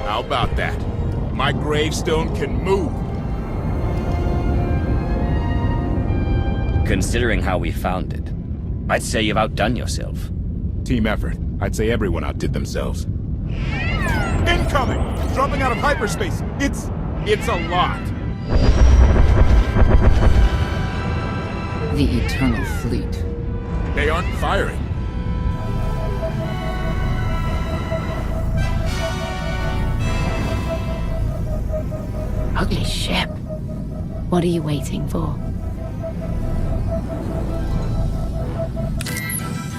How about that? My gravestone can move. Considering how we found it, I'd say you've outdone yourself. Team effort. I'd say everyone outdid themselves. Incoming! Dropping out of hyperspace. It's a lot. The Eternal Fleet. They aren't firing. Ugly ship. What are you waiting for?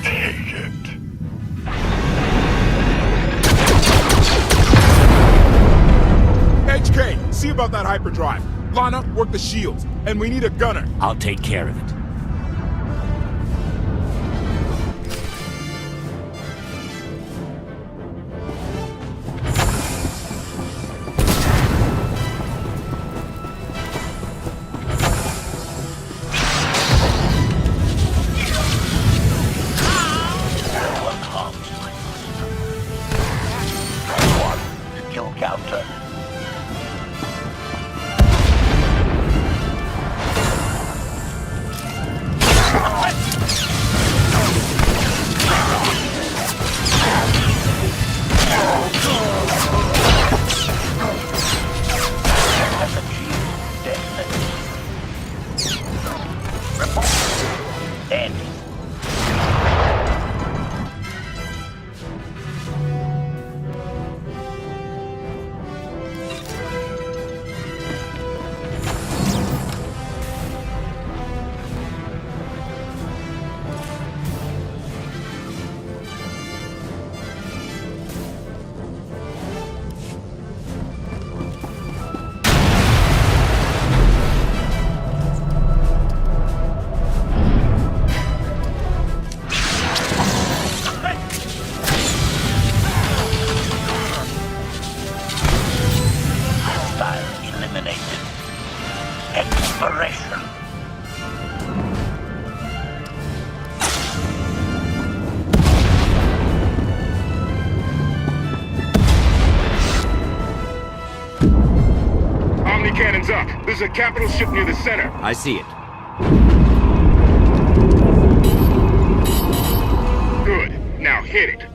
Take it. HK, see about that hyperdrive. Lana, work the shields. And we need a gunner. I'll take care of it. Cannons up. There's a capital ship near the center. I see it. Good. Now hit it.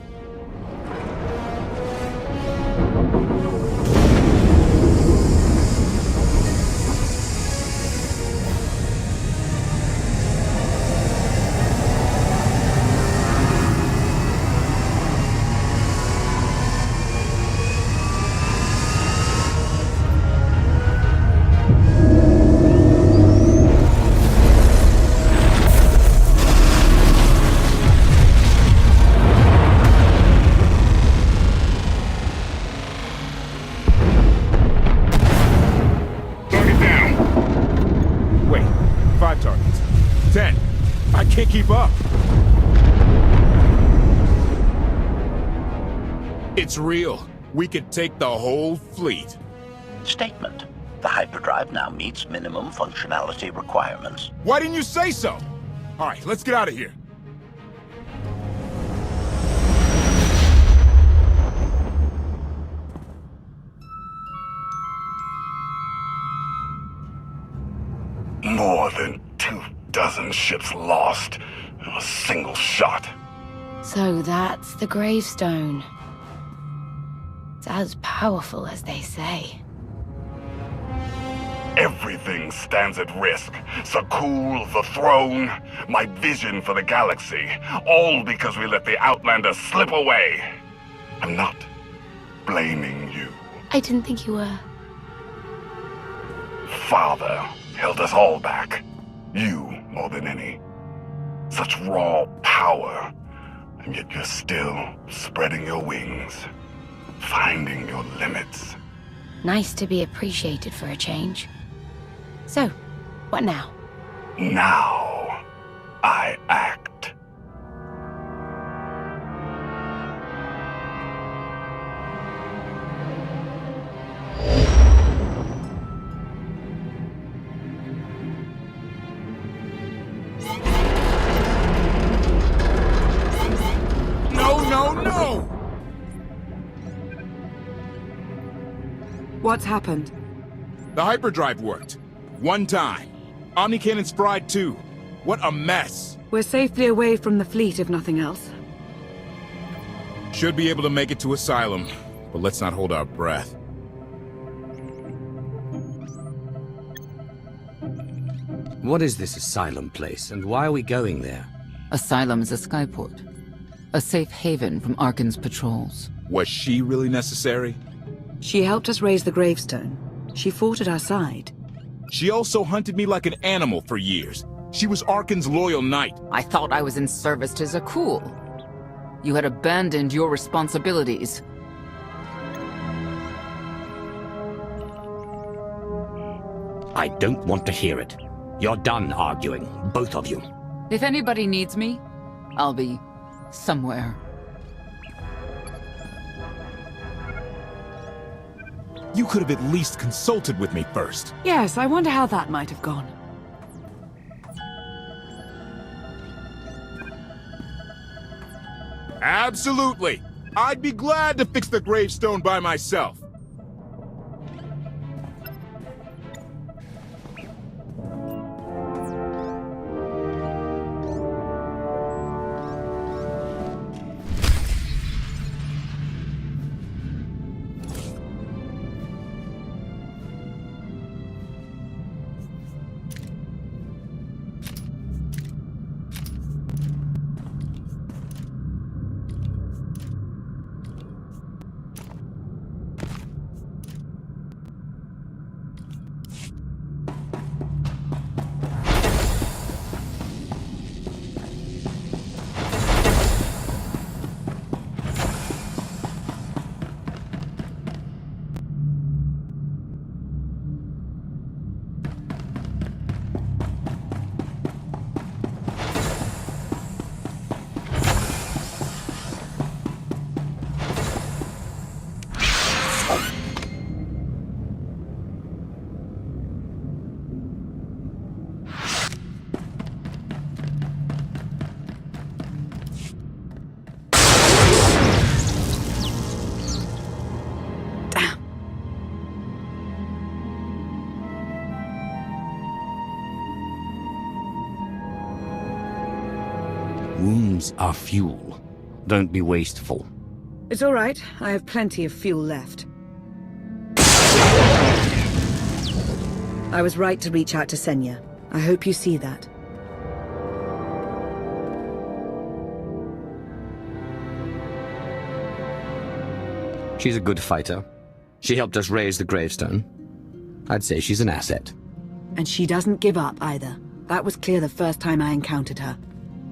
Can't keep up. It's real. We could take the whole fleet. Statement. The hyperdrive now meets minimum functionality requirements. Why didn't you say so? All right, let's get out of here. More than 24 ships lost in a single shot. So that's the gravestone. It's as powerful as they say. Everything stands at risk. Sakul, the throne, my vision for the galaxy. All because we let the Outlanders slip away. I'm not blaming you. I didn't think you were. Father held us all back. You more than any. Such raw power, and yet you're still spreading your wings, finding your limits. Nice to be appreciated for a change. So, what now? Now, I act. No, no, no! What's happened? The hyperdrive worked. One time. Omnicannon's fried too. What a mess. We're safely away from the fleet, if nothing else. Should be able to make it to Asylum, but let's not hold our breath. What is this Asylum place, and why are we going there? Asylum is a skyport. A safe haven from Arkan's patrols. Was she really necessary? She helped us raise the gravestone. She fought at our side. She also hunted me like an animal for years. She was Arkan's loyal knight. I thought I was in service to Zakul. You had abandoned your responsibilities. I don't want to hear it. You're done arguing, both of you. If anybody needs me, I'll be somewhere. You could have at least consulted with me first. Yes, I wonder how that might have gone. Absolutely. I'd be glad to fix the gravestone by myself. Wounds are fuel. Don't be wasteful. It's all right. I have plenty of fuel left. I was right to reach out to Senya. I hope you see that. She's a good fighter. She helped us raise the gravestone. I'd say she's an asset. And she doesn't give up either. That was clear the first time I encountered her.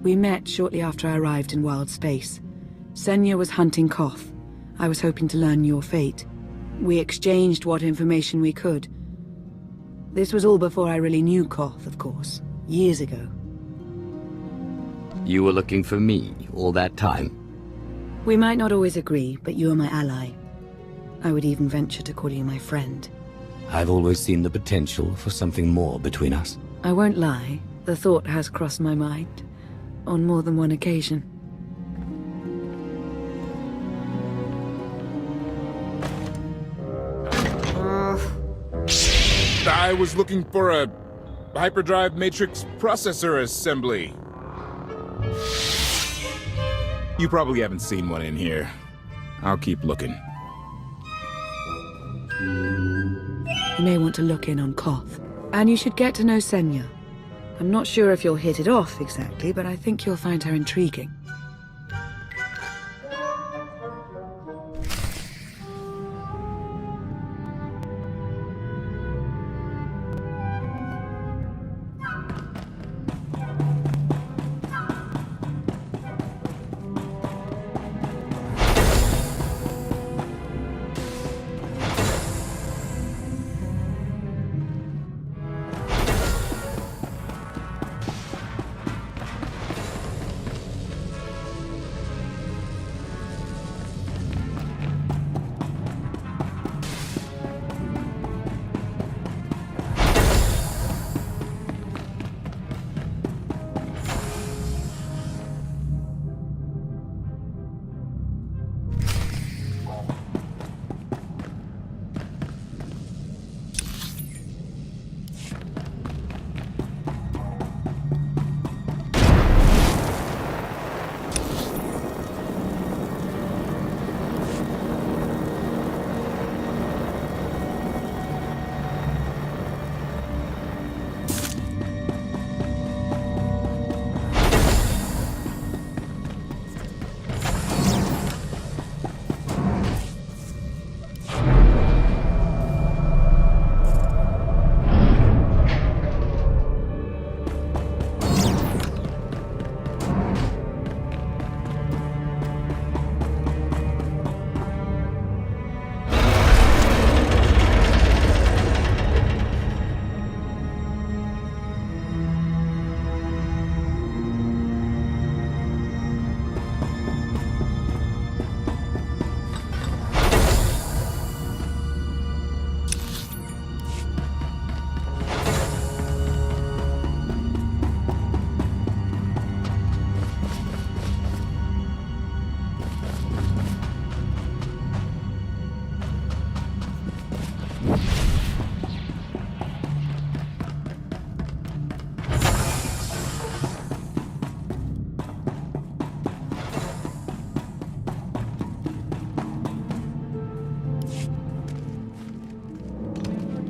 We met shortly after I arrived in wild space. Senya was hunting Koth. I was hoping to learn your fate. We exchanged what information we could. This was all before I really knew Koth, of course. Years ago. You were looking for me all that time. We might not always agree, but you are my ally. I would even venture to call you my friend. I've always seen the potential for something more between us. I won't lie. The thought has crossed my mind. On more than one occasion. I was looking for a hyperdrive matrix processor assembly. You probably haven't seen one in here. I'll keep looking. You may want to look in on Koth. And you should get to know Senya. I'm not sure if you'll hit it off exactly, but I think you'll find her intriguing.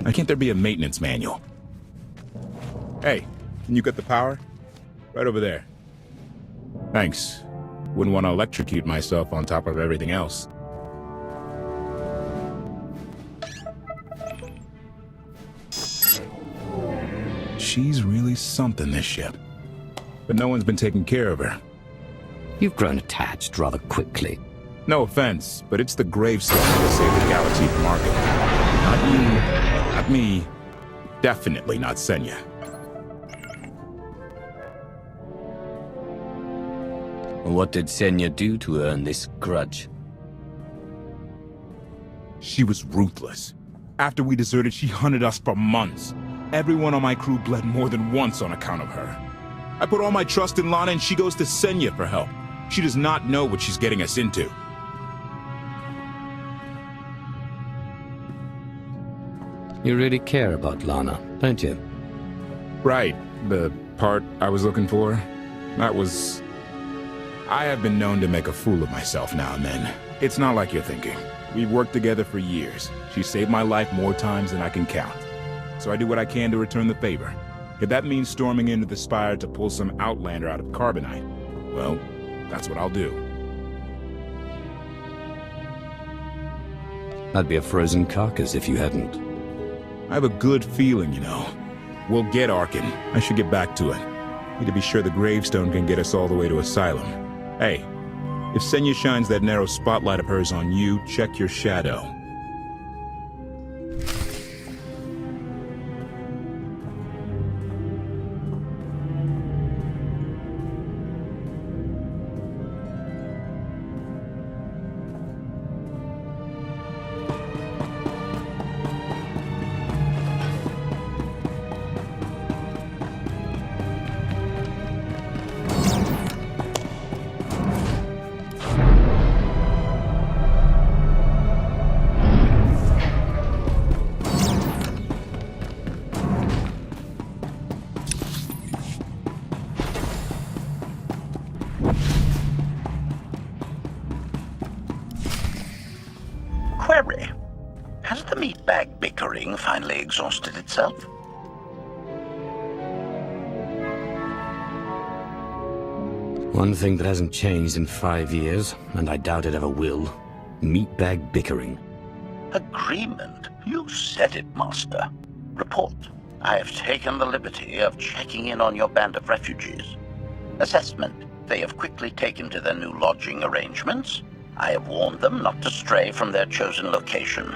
Why can't there be a maintenance manual? Hey, can you get the power? Right over there. Thanks. Wouldn't want to electrocute myself on top of everything else. She's really something, this ship. But no one's been taking care of her. You've grown attached rather quickly. No offense, but it's the gravestone that saved the galaxy from Arkham. Not you, not me, definitely not Senya. What did Senya do to earn this grudge? She was ruthless. After we deserted, she hunted us for months. Everyone on my crew bled more than once on account of her. I put all my trust in Lana and she goes to Senya for help. She does not know what she's getting us into. You really care about Lana, don't you? Right. The part I was looking for? That was... I have been known to make a fool of myself now and then. It's not like you're thinking. We've worked together for years. She saved my life more times than I can count. So I do what I can to return the favor. If that means storming into the Spire to pull some Outlander out of Carbonite, well, that's what I'll do. I'd be a frozen carcass if you hadn't. I have a good feeling, you know. We'll get Arkin. I should get back to it. Need to be sure the gravestone can get us all the way to Asylum. Hey, if Senya shines that narrow spotlight of hers on you, check your shadow. Query. Has the meatbag bickering finally exhausted itself? One thing that hasn't changed in 5 years, and I doubt it ever will. Meatbag bickering. Agreement? You said it, Master. Report. I have taken the liberty of checking in on your band of refugees. Assessment. They have quickly taken to their new lodging arrangements. I have warned them not to stray from their chosen location.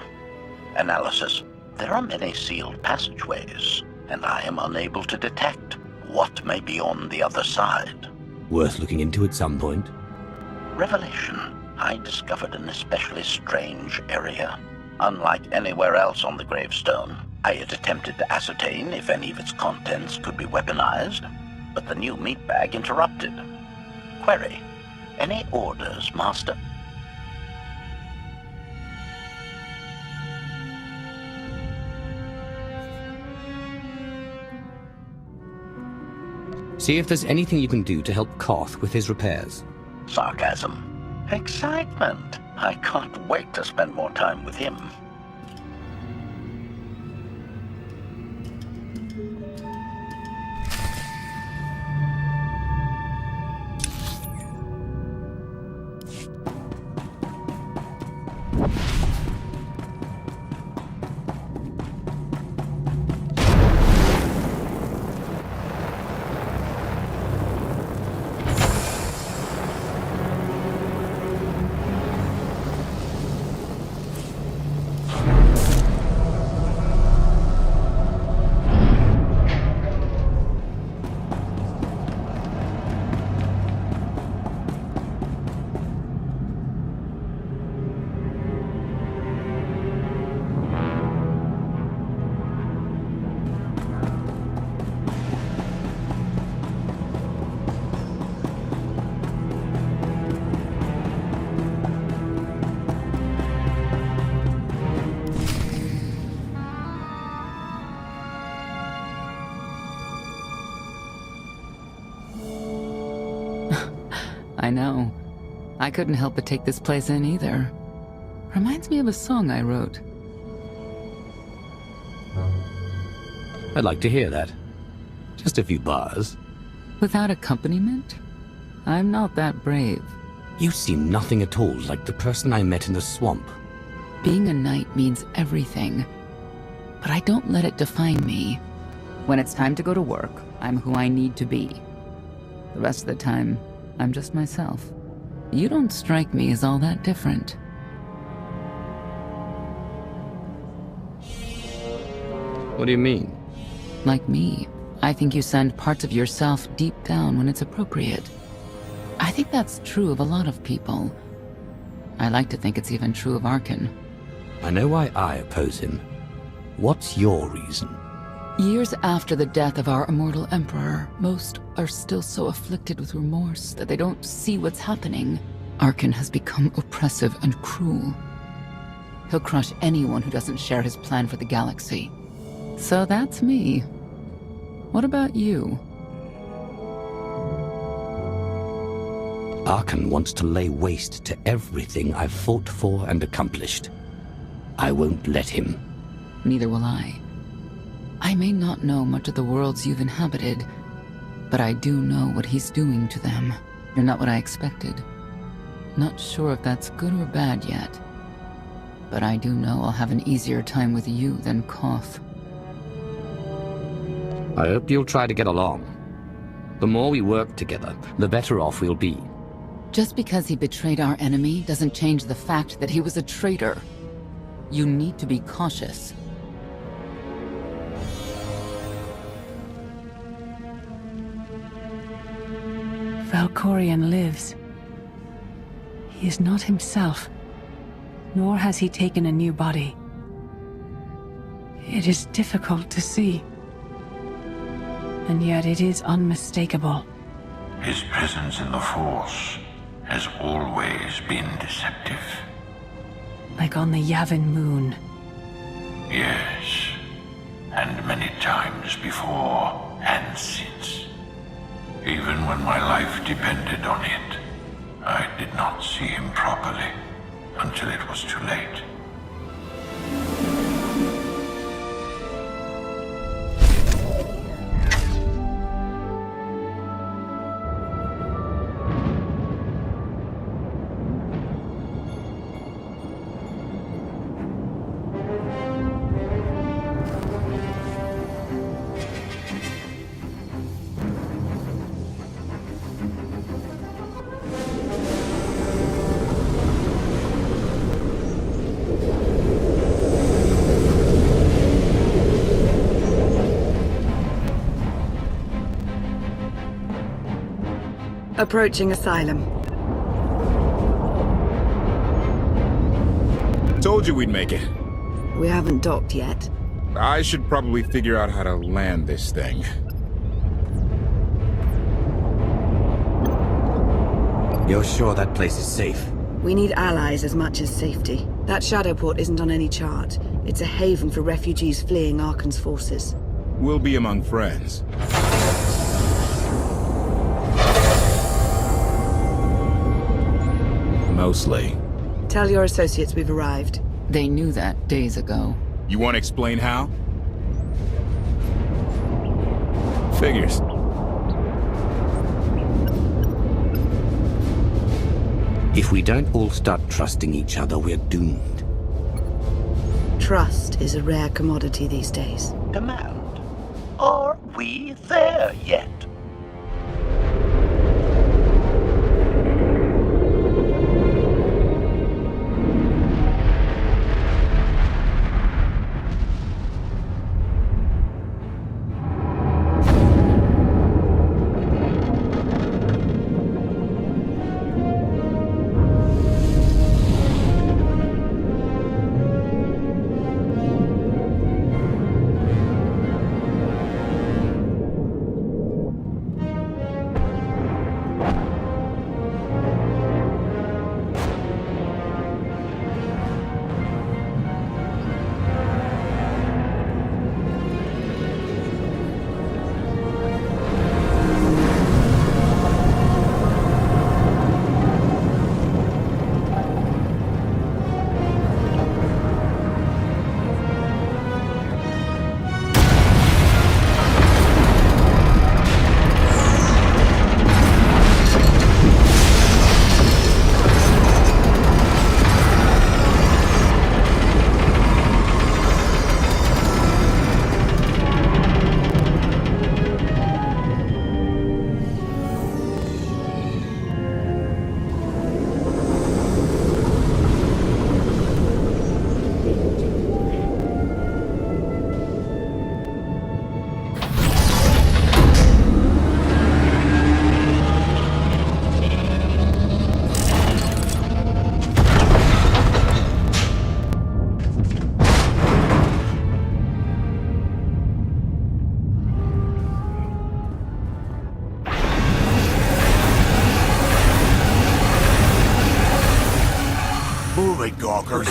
Analysis. There are many sealed passageways, and I am unable to detect what may be on the other side. Worth looking into at some point. Revelation. I discovered an especially strange area. Unlike anywhere else on the gravestone, I had attempted to ascertain if any of its contents could be weaponized, but the new meatbag interrupted. Query. Any orders, Master? See if there's anything you can do to help Koth with his repairs. Sarcasm. Excitement. I can't wait to spend more time with him. I know. I couldn't help but take this place in either. Reminds me of a song I wrote. I'd like to hear that. Just a few bars. Without accompaniment? I'm not that brave. You seem nothing at all like the person I met in the swamp. Being a knight means everything, but I don't let it define me. When it's time to go to work, I'm who I need to be. The rest of the time, I'm just myself. You don't strike me as all that different. What do you mean? Like me, I think you send parts of yourself deep down when it's appropriate. I think that's true of a lot of people. I like to think it's even true of Arkan. I know why I oppose him. What's your reason? Years after the death of our immortal emperor, most are still so afflicted with remorse that they don't see what's happening. Arkan has become oppressive and cruel. He'll crush anyone who doesn't share his plan for the galaxy. So that's me. What about you? Arkan wants to lay waste to everything I've fought for and accomplished. I won't let him. Neither will I. I may not know much of the worlds you've inhabited, but I do know what he's doing to them. You're not what I expected. Not sure if that's good or bad yet, but I do know I'll have an easier time with you than Koth. I hope you'll try to get along. The more we work together, the better off we'll be. Just because he betrayed our enemy doesn't change the fact that he was a traitor. You need to be cautious. Valkorion lives. He is not himself, nor has he taken a new body. It is difficult to see, and yet it is unmistakable. His presence in the Force has always been deceptive. Like on the Yavin moon. Yes, and many times before and since. Even when my life depended on it, I did not see him properly until it was too late. Approaching Asylum. Told you we'd make it. We haven't docked yet. I should probably figure out how to land this thing. You're sure that place is safe? We need allies as much as safety. That Shadowport isn't on any chart. It's a haven for refugees fleeing Arkan's forces. We'll be among friends. Mostly. Tell your associates we've arrived. They knew that days ago. You want to explain how? Figures. If we don't all start trusting each other, we're doomed. Trust is a rare commodity these days. Command. Are we there yet?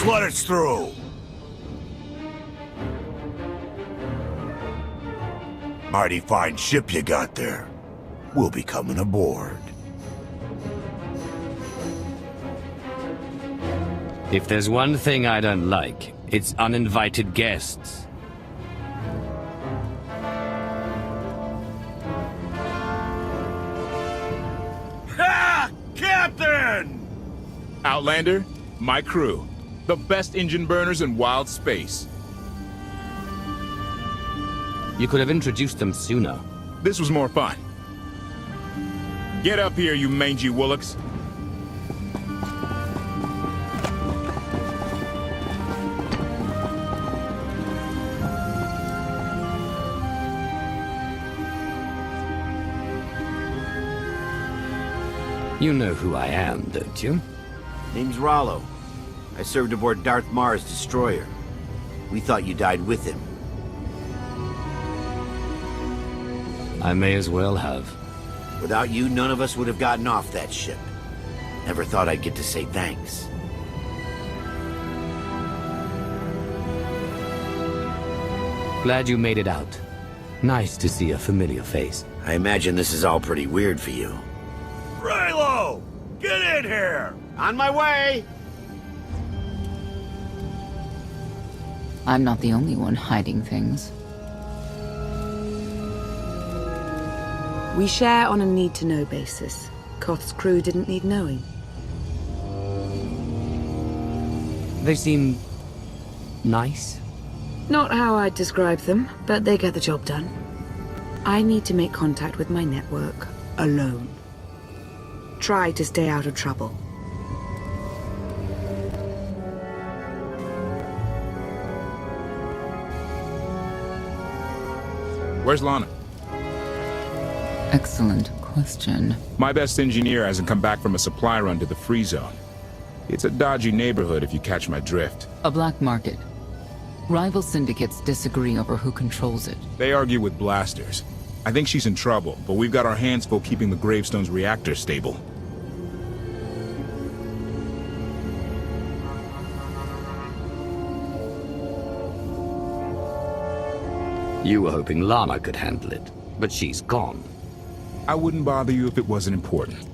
let us through. Mighty fine ship you got there. We'll be coming aboard. If there's one thing I don't like, it's uninvited guests. Ha! Captain! Outlander, my crew. The best engine burners in wild space. You could have introduced them sooner. This was more fun. Get up here, you mangy woolocks. You know who I am, don't you? Name's Rollo. I served aboard Darth Marr's destroyer. We thought you died with him. I may as well have. Without you, none of us would have gotten off that ship. Never thought I'd get to say thanks. Glad you made it out. Nice to see a familiar face. I imagine this is all pretty weird for you. Raylo! Get in here! On my way! I'm not the only one hiding things. We share on a need-to-know basis. Koth's crew didn't need knowing. They seem... nice? Not how I'd describe them, but they get the job done. I need to make contact with my network, alone. Try to stay out of trouble. Where's Lana? Excellent question. My best engineer hasn't come back from a supply run to the free zone. It's a dodgy neighborhood if you catch my drift. A black market. Rival syndicates disagree over who controls it. They argue with blasters. I think she's in trouble, but we've got our hands full keeping the Gravestone's reactor stable. You were hoping Lana could handle it, but she's gone. I wouldn't bother you if it wasn't important,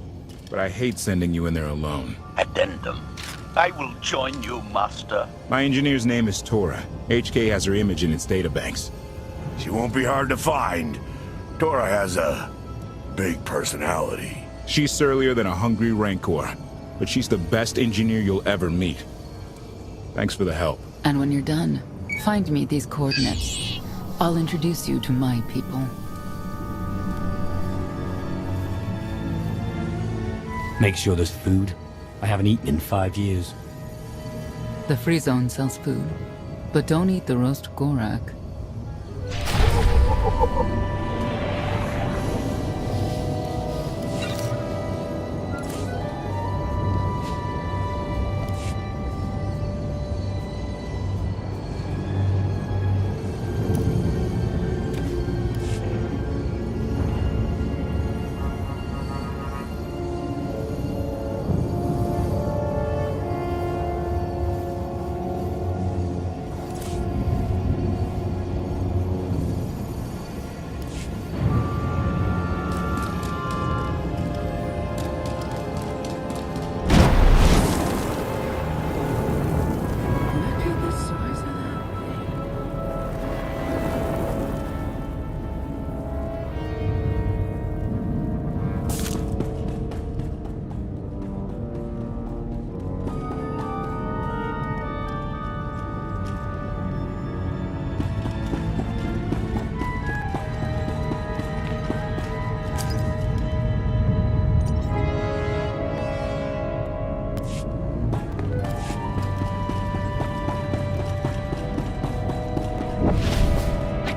but I hate sending you in there alone. Addendum. I will join you, Master. My engineer's name is Tora. HK has her image in its databanks. She won't be hard to find. Tora has a big personality. She's surlier than a hungry rancor, but she's the best engineer you'll ever meet. Thanks for the help. And when you're done, find me these coordinates. I'll introduce you to my people. Make sure there's food. I haven't eaten in 5 years. The free zone sells food, but don't eat the roast Gorak.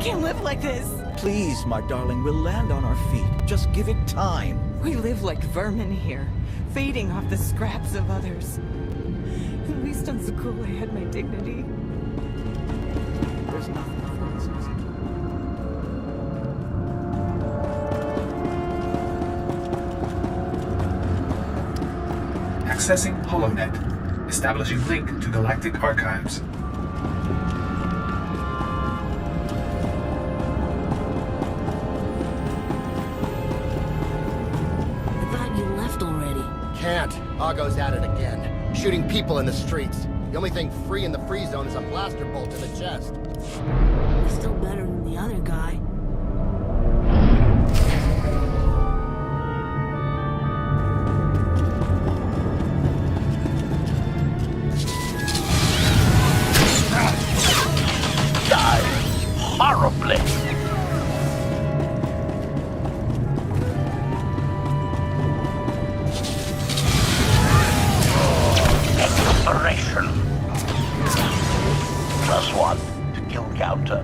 Can't live like this. Please, my darling, we'll land on our feet. Just give it time. We live like vermin here, feeding off the scraps of others. At least on Zakul I had my dignity. There's nothing for us. Accessing HoloNet. Establishing link to Galactic Archives. I thought you left already. Can't. Argo's at it again. Shooting people in the streets. The only thing free in the free zone is a blaster bolt to the chest. He's still better than the other guy. Horribly. Exploration. +1 to kill counter.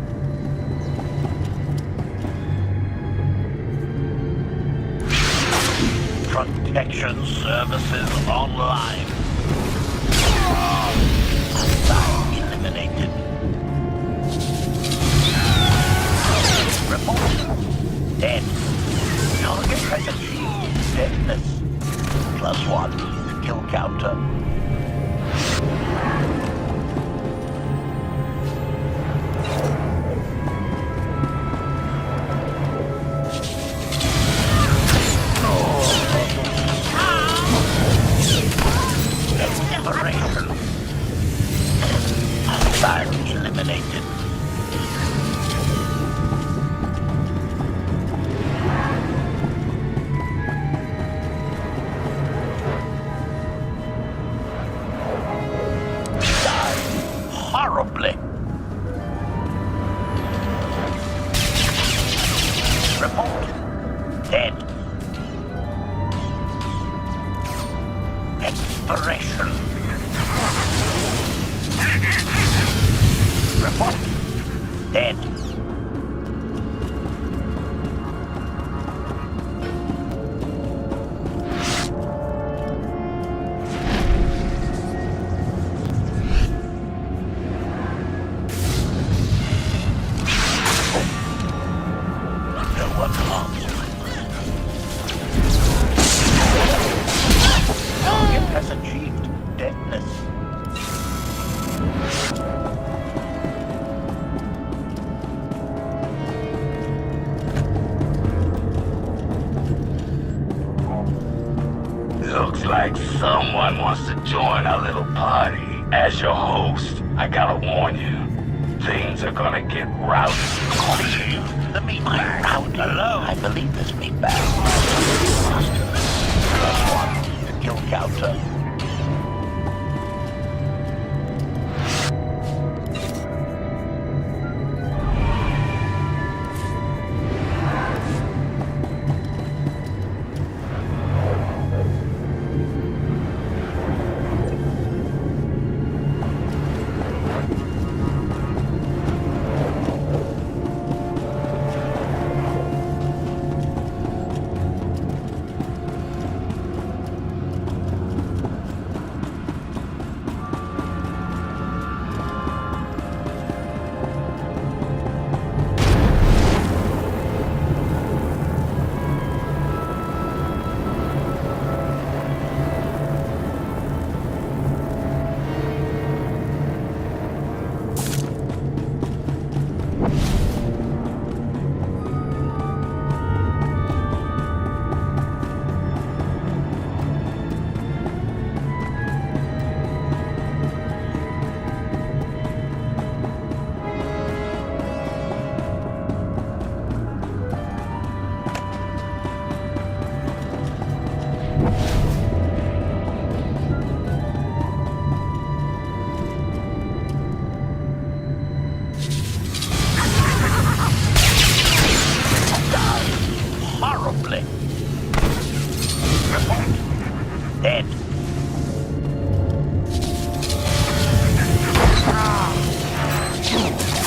Protection services online. Eliminated. Report. Dead. Target has achieved deadness. +1 to kill counter. Exploration. Hostile eliminated. Horribly. Report. Dead. Exploration. Report. Dead. Looks like someone wants to join our little party. As your host, I gotta warn you, things are gonna get rowdy. The meatbag out alone. I believe this meatbag. +1 to kill counter. Horribly. Report. Dead.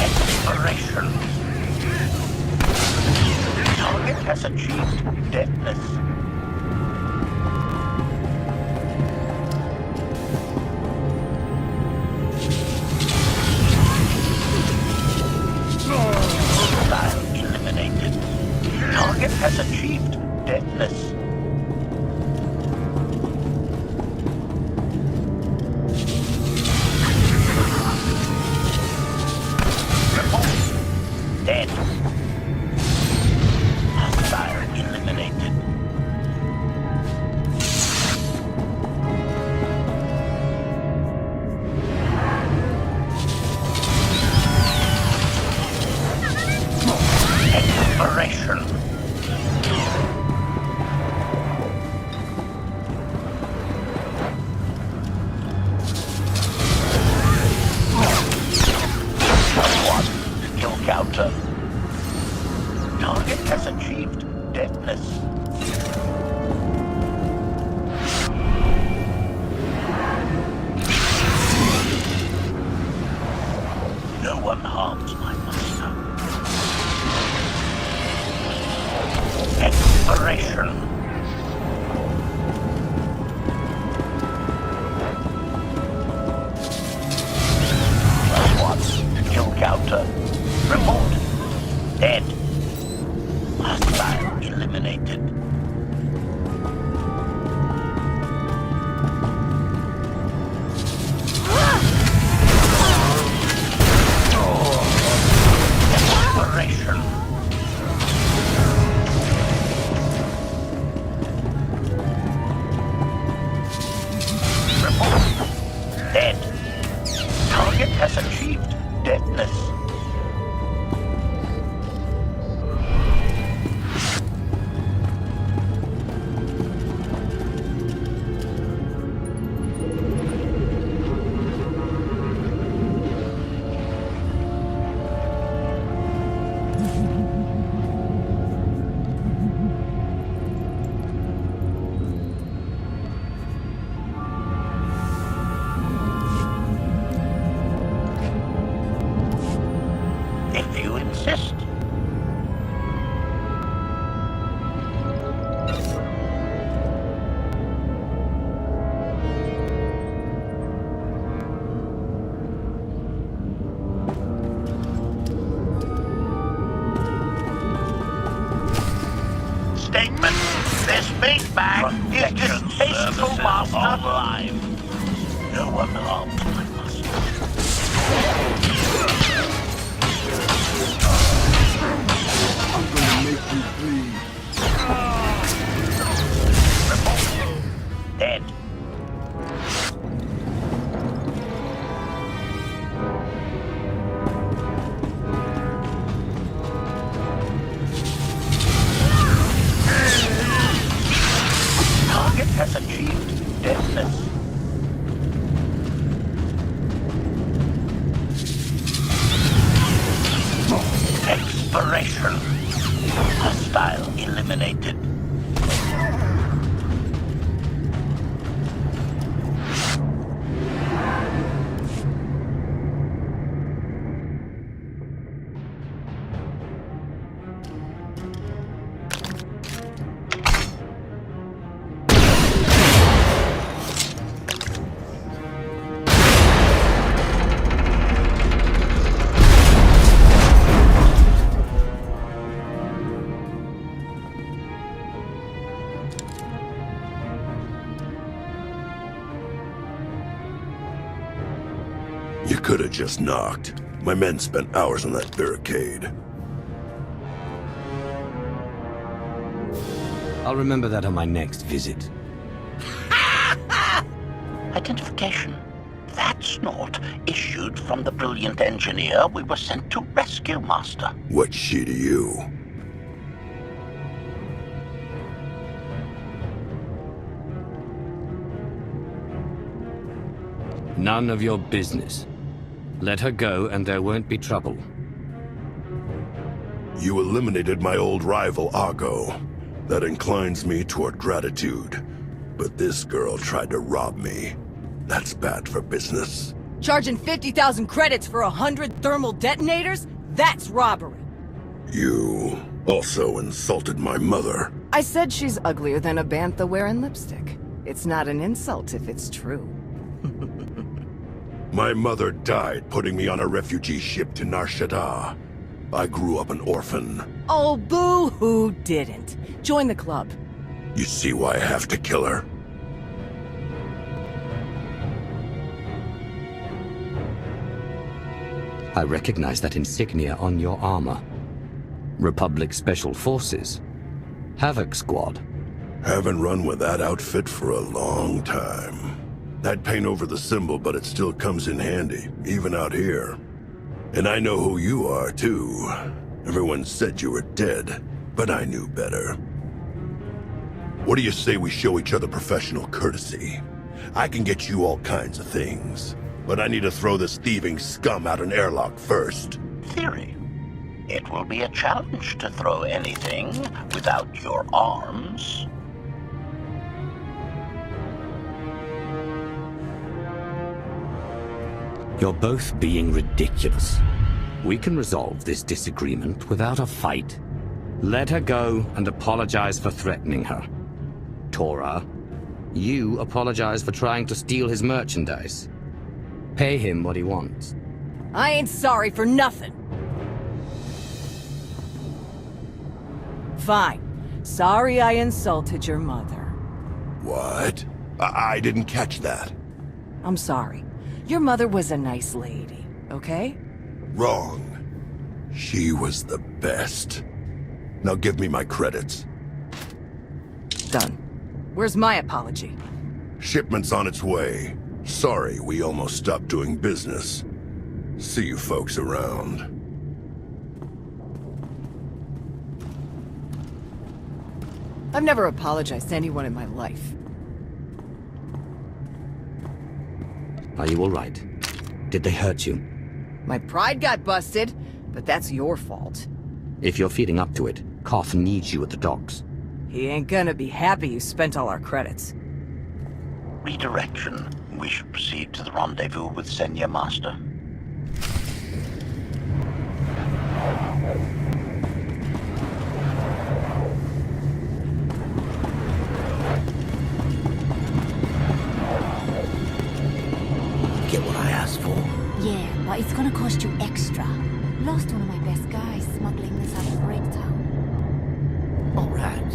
Exploration. Target has achieved deadness. Eliminated. Target has achieved deadness. Exploration. Kill counter. Target has achieved deadness. No one harms my master. Exploration. +1. Kill counter. Report. Dead. Hostile eliminated. Exploration. Report. Dead. Target has achieved deadness. If you insist. Statement. This big bag is distasteful, Master. Alive. No one harms my master. I'm gonna make you bleed. Report. Dead. Target has achieved deadness. Exploration. Hostile eliminated. You could have just knocked. My men spent hours on that barricade. I'll remember that on my next visit. Identification. That's not issued from the brilliant engineer we were sent to rescue, Master. What's she to you? None of your business. Let her go and there won't be trouble. You eliminated my old rival, Argo. That inclines me toward gratitude. But this girl tried to rob me. That's bad for business. Charging 50,000 credits for 100 thermal detonators? That's robbery. You also insulted my mother. I said she's uglier than a bantha wearing lipstick. It's not an insult if it's true. My mother died putting me on a refugee ship to Nar Shaddaa. I grew up an orphan. Oh, boo-hoo didn't. Join the club. You see why I have to kill her? I recognize that insignia on your armor. Republic Special Forces. Havoc Squad. Haven't run with that outfit for a long time. I'd paint over the symbol, but it still comes in handy, even out here. And I know who you are, too. Everyone said you were dead, but I knew better. What do you say we show each other professional courtesy? I can get you all kinds of things, but I need to throw this thieving scum out an airlock first. Theory. It will be a challenge to throw anything without your arms. You're both being ridiculous. We can resolve this disagreement without a fight. Let her go and apologize for threatening her. Tora, you apologize for trying to steal his merchandise. Pay him what he wants. I ain't sorry for nothing. Fine. Sorry I insulted your mother. What? I didn't catch that. I'm sorry. Your mother was a nice lady, okay? Wrong. She was the best. Now give me my credits. Done. Where's my apology? Shipment's on its way. Sorry we almost stopped doing business. See you folks around. I've never apologized to anyone in my life. Are you all right? Did they hurt you? My pride got busted, but that's your fault. If you're feeding up to it, Koth needs you at the docks. He ain't gonna be happy you spent all our credits. Redirection. We should proceed to the rendezvous with Senya Master. Get what I asked for. Yeah, but it's gonna cost you extra. Lost one of my best guys smuggling this out of Breaktown. All right.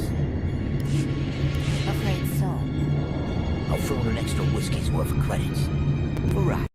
Afraid so. I'll throw in an extra whiskey's worth of credits. For Ryzen.